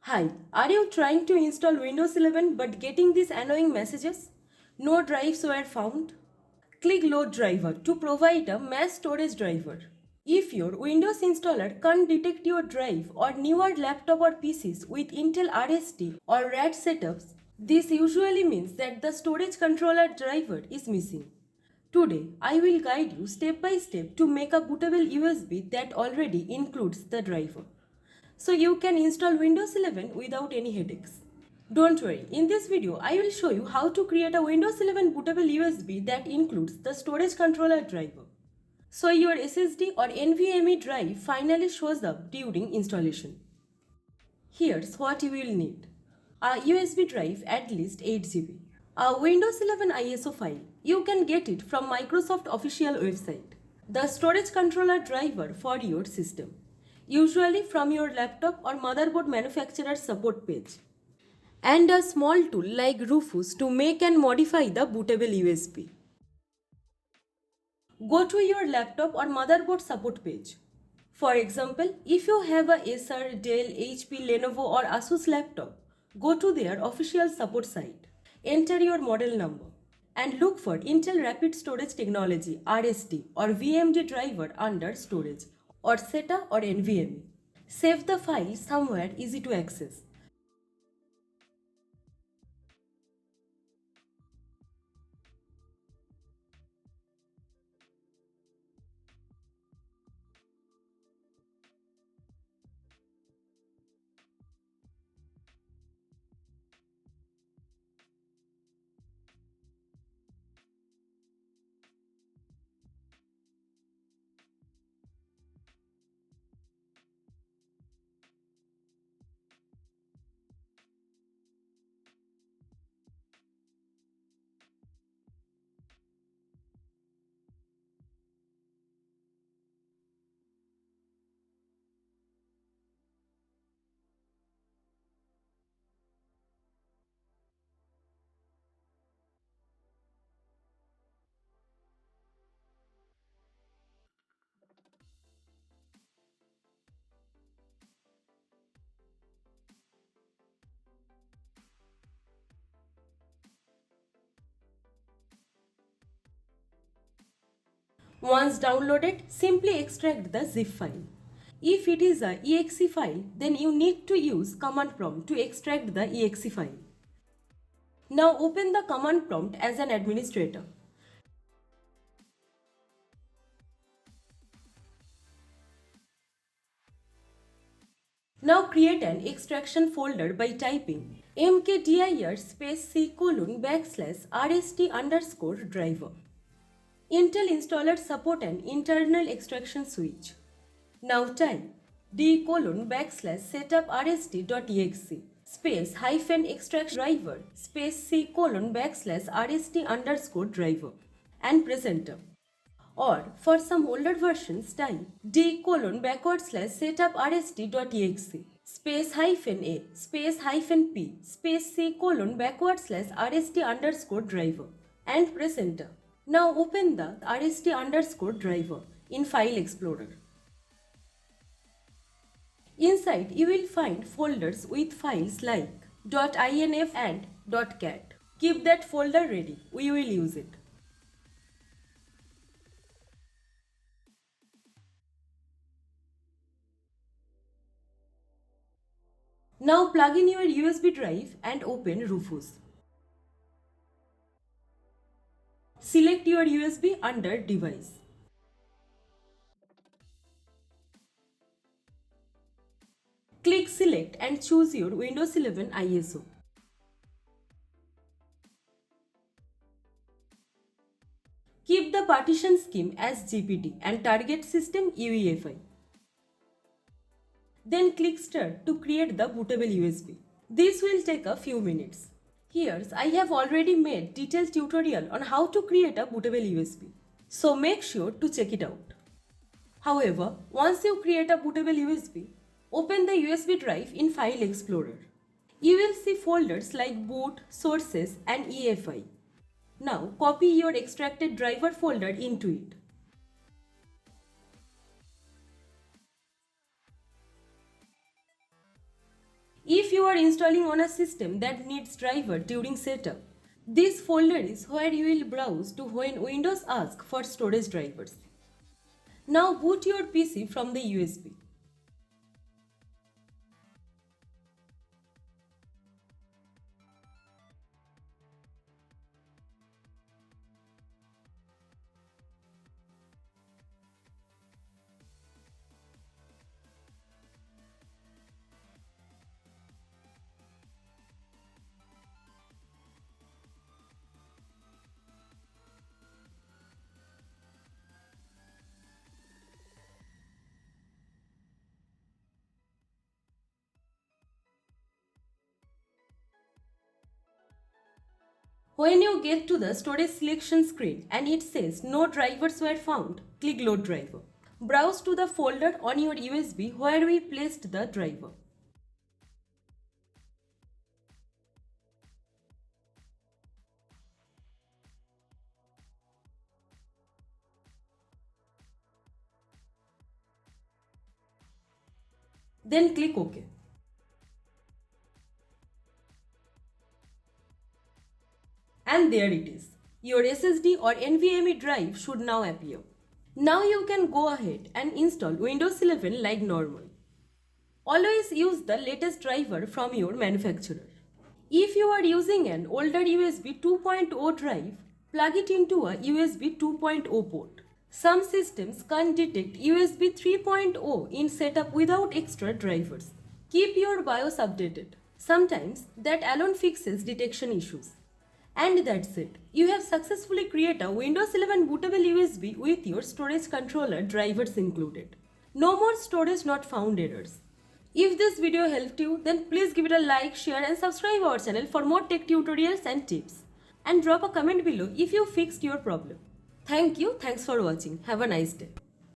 Hi, are you trying to install Windows 11 but getting these annoying messages? No drives were found? Click Load Driver to provide a mass storage driver. If your Windows installer can't detect your drive or newer laptop or PCs with Intel RST or RAD setups, this usually means that the storage controller driver is missing. Today, I will guide you step by step to make a bootable USB that already includes the driver, so you can install Windows 11 without any headaches. Don't worry, in this video I will show you how to create a Windows 11 bootable USB that includes the storage controller driver, so your SSD or NVMe drive finally shows up during installation. Here's what you will need. A USB drive at least 8 GB. A Windows 11 ISO file. You can get it from Microsoft official website. The storage controller driver for your system, usually from your laptop or motherboard manufacturer support page. And a small tool like Rufus to make and modify the bootable USB. Go to your laptop or motherboard support page. For example, if you have a Acer, Dell, HP, Lenovo or ASUS laptop, go to their official support site. Enter your model number and look for Intel Rapid Storage Technology RST or VMD driver under Storage or SATA or NVMe. Save the file somewhere easy to access. Once downloaded, simply extract the zip file. If it is a exe file, then you need to use command prompt to extract the exe file. Now open the command prompt as an administrator. Now create an extraction folder by typing mkdir space c:\rst underscore driver. Intel installer support an internal extraction switch. Now type d:\setup_rst.exe space hyphen extraction driver space c:\rst underscore driver and press enter. Or for some older versions, type d:\setup_rst.exe space hyphen a space hyphen p space c:\rst underscore driver and press enter. Now open the rst underscore driver in File Explorer. Inside you will find folders with files like .inf and .cat. Keep that folder ready, we will use it. Now plug in your USB drive and open Rufus. Select your USB under Device. Click Select and choose your Windows 11 ISO. Keep the partition scheme as GPT and target system UEFI. Then click Start to create the bootable USB. This will take a few minutes. Here I have already made detailed tutorial on how to create a bootable USB, so make sure to check it out. However, once you create a bootable USB, open the USB drive in File Explorer. You will see folders like boot, sources and EFI. Now copy your extracted driver folder into it. If you are installing on a system that needs driver during setup, this folder is where you will browse to when Windows asks for storage drivers. Now boot your PC from the USB. When you get to the storage selection screen and it says no drivers were found, click load driver. Browse to the folder on your USB where we placed the driver. Then click OK. And there it is. Your SSD or NVMe drive should now appear. Now you can go ahead and install Windows 11 like normal. Always use the latest driver from your manufacturer. If you are using an older USB 2.0 drive, plug it into a USB 2.0 port. Some systems can't detect USB 3.0 in setup without extra drivers. Keep your BIOS updated. Sometimes that alone fixes detection issues. And that's it. You have successfully created a Windows 11 bootable USB with your storage controller drivers included. No more storage not found errors. If this video helped you, then please give it a like, share and subscribe our channel for more tech tutorials and tips. And drop a comment below if you fixed your problem. Thank you. Thanks for watching. Have a nice day.